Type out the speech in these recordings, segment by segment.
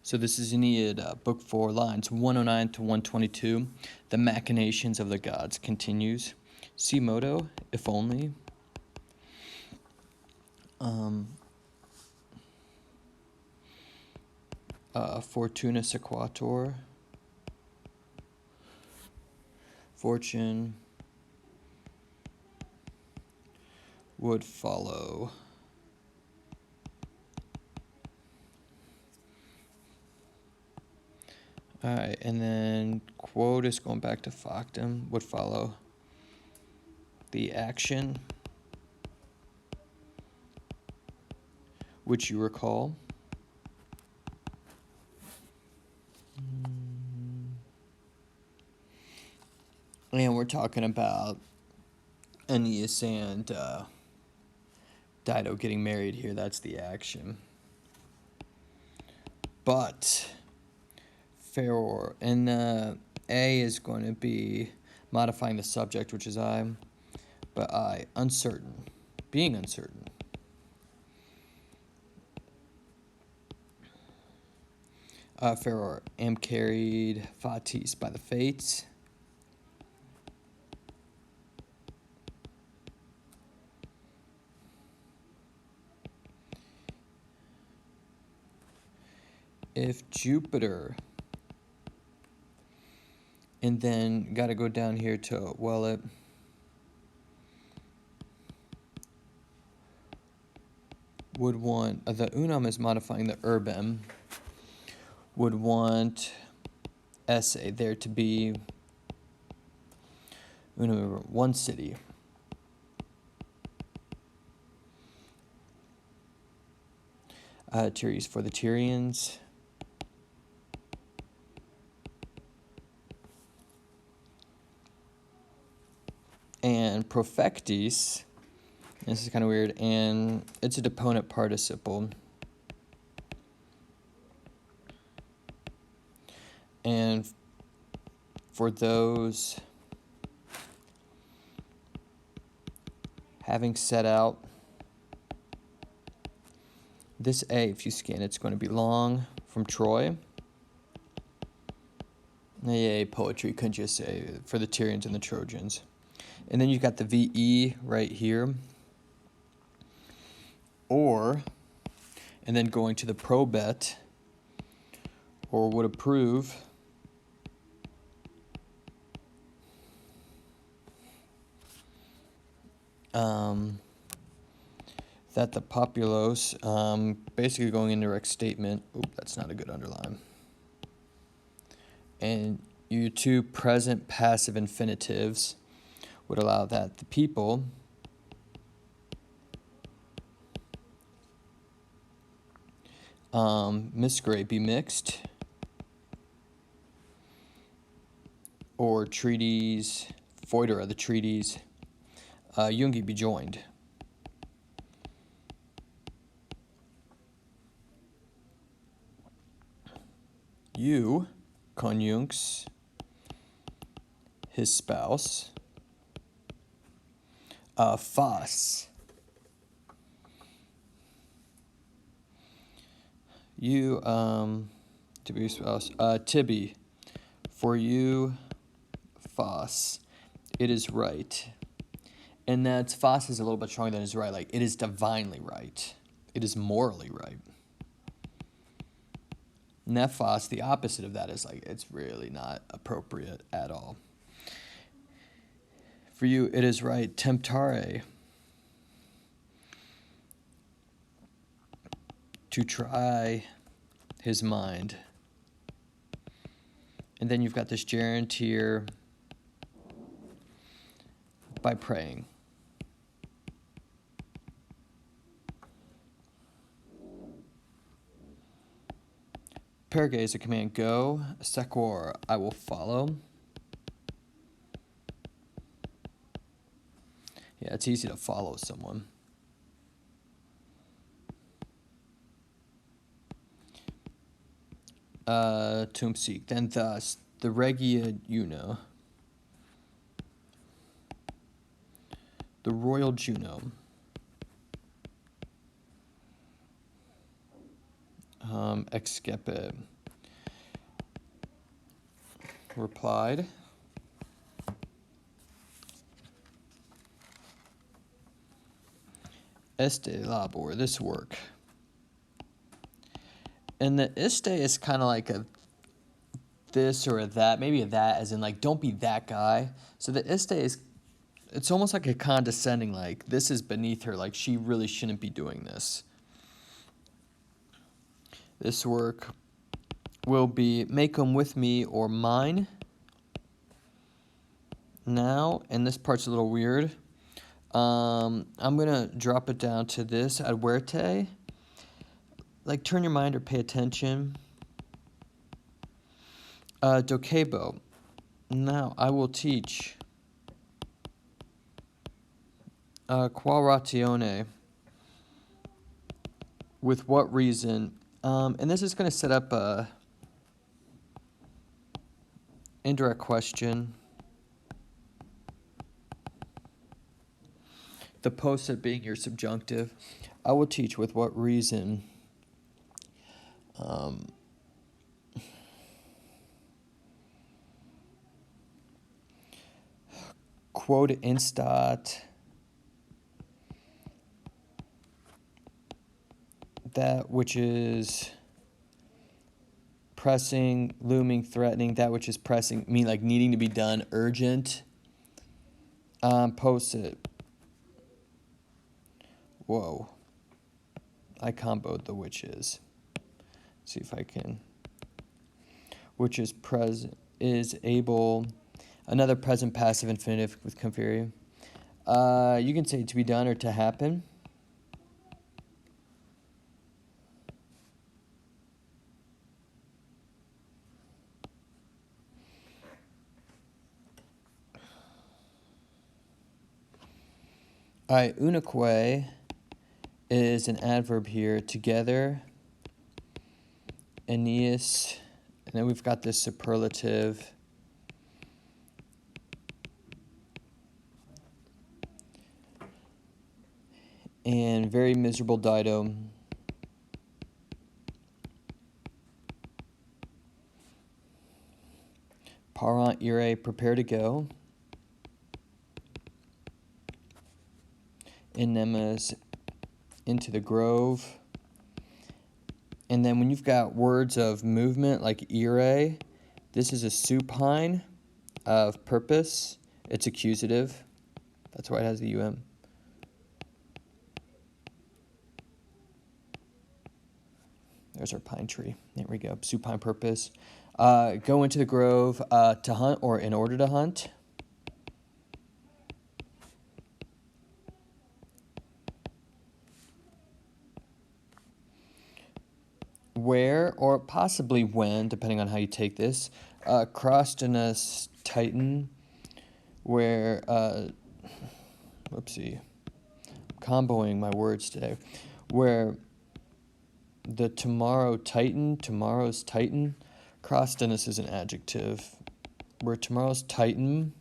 So this is Aeneid, Book 4, lines 109 to 122. The machinations of the gods continues. See motto, if only. Fortuna sequatur. Fortune would follow. Alright, and then quotus, going back to factum, would follow the action which you recall. And we're talking about Aeneas and Dido getting married here. That's the action. But Feror, and A is going to be modifying the subject, which is I, but I, uncertain, being uncertain. Feror, am carried fatis, by the fates. If Jupiter, and then got to go down here to it would want, the unum is modifying the urbem, would want essay there to be unum, one city. Tyres for the Tyrians. And profectis, this is kind of weird, and it's a deponent participle. And for those having set out, this A, if you scan, it's going to be long from Troy. Yeah, poetry, couldn't you say, for the Tyrians and the Trojans. And then you've got the VE right here. Or, and then going to the probet, or would approve. That the populos, basically going into direct statement. Oop, that's not a good underline. And your two present passive infinitives would allow that the people misgrade be mixed, or treaties, foedera, the treaties, jungi be joined. You, conjunx, his spouse, fas, you, to be spouse, tibi, for you, fas, it is right. And that's, fas is a little bit stronger than is right, like it is divinely right. It is morally right. Nephos, the opposite of that, is like, it's really not appropriate at all. For you, it is right. Temptare, to try his mind. And then you've got this gerund here, by praying. Perge is a command, go. Sequor, I will follow. Yeah, it's easy to follow someone. Tum seek, then thus, the regia Juno, the royal Juno, excepe, replied. Este labor, this work. And the este is kind of like a this or a that, maybe a that, as in like, don't be that guy. So the este is, it's almost like a condescending, like, this is beneath her, like, she really shouldn't be doing this. This work will be make them with me or mine. Now, and this part's a little weird. I'm going to drop it down to this, adverte. Like, turn your mind or pay attention. Docebo. Now, I will teach. Qual ratione. With what reason? And this is going to set up a indirect question. The post-it being your subjunctive. I will teach with what reason. Quod instat. That which is pressing, looming, threatening, that which is pressing, mean like needing to be done, urgent. Post-it. Whoa. I comboed the whiches. See if I can. Which is able. Another present passive infinitive with conferi. You can say to be done or to happen. Unique is an adverb here. Together. Aeneas. And then we've got this superlative. And very miserable Dido. Parent ire, prepare to go. In Nemes, into the grove. And then when you've got words of movement like ire, this is a supine of purpose. It's accusative. That's why it has the um. There's our pine tree. There we go. Supine purpose. Go into the grove to hunt or in order to hunt. Where or possibly when, depending on how you take this, crossed in a Titan, where, whoopsie, comboing my words today, where the tomorrow's Titan, crosstenus is an adjective, where tomorrow's Titan,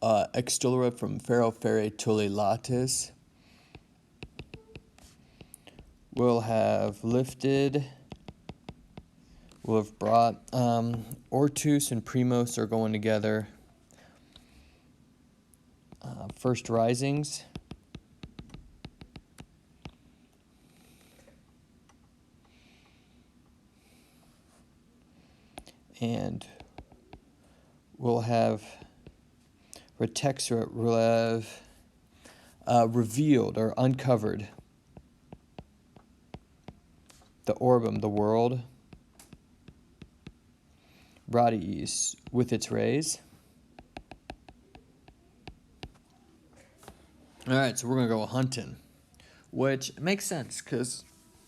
extolera from ferro ferre tule latis, will have lifted, will have brought. Ortus and primos are going together. First risings. And we'll have retexera, will have revealed or uncovered. The orbum, the world. Radiis, with its rays. All right, so we're going to go hunting, which makes sense because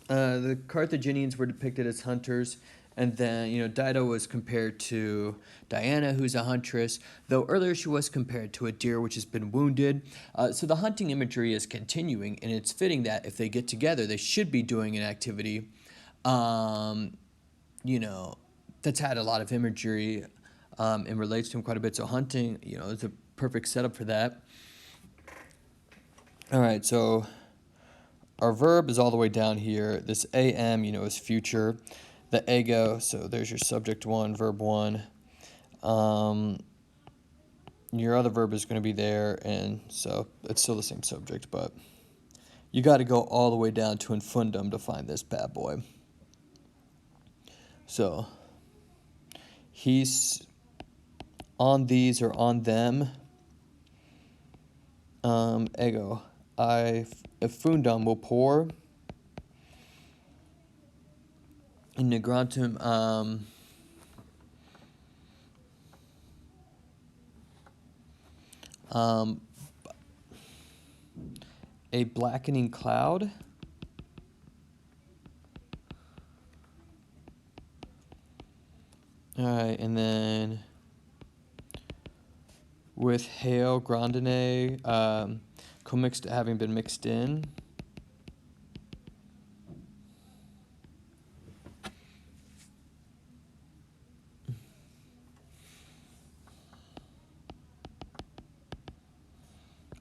the Carthaginians were depicted as hunters, and then, Dido was compared to Diana, who's a huntress, though earlier she was compared to a deer which has been wounded. So the hunting imagery is continuing, and it's fitting that if they get together, they should be doing an activity that's had a lot of imagery and relates to him quite a bit. So hunting, is a perfect setup for that. All right, so our verb is all the way down here. This am, is future. the ego. So there's your subject 1, verb 1. Your other verb is going to be there, and so it's still the same subject, but you got to go all the way down to infundum to find this bad boy. So he's on these or on them. Ego. Effundum will pour. In negrantum, a blackening cloud. All right, and then with hail, grandine, commixed, having been mixed in.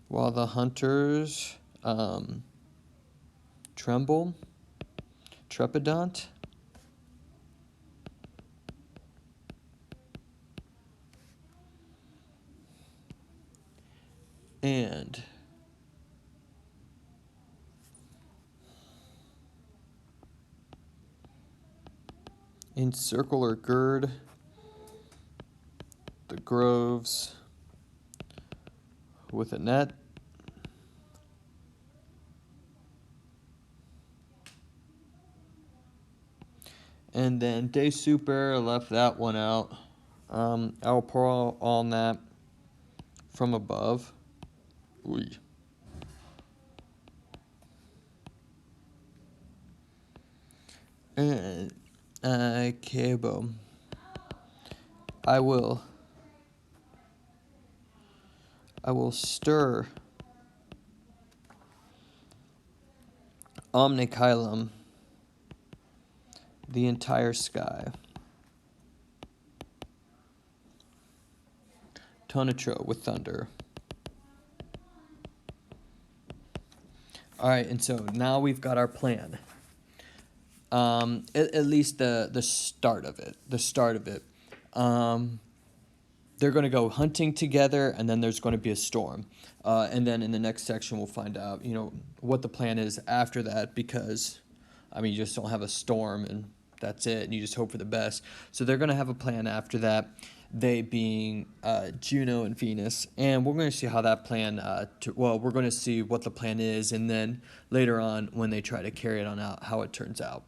While the hunters tremble, trepidant. And encircle or gird the groves with a net. And then de super, left that one out. I'll pour on that from above. Oy. And cabo. I will stir omnicylum, the entire sky. Tonitro with thunder. All right, and so now we've got our plan. At least the start of it. They're going to go hunting together, and then there's going to be a storm. And then in the next section, we'll find out, what the plan is after that, because, you just don't have a storm, and that's it, and you just hope for the best. So they're going to have a plan after that, they being Juno and Venus, and we're going to see how that plan, we're going to see what the plan is, and then later on, when they try to carry it on out, how it turns out.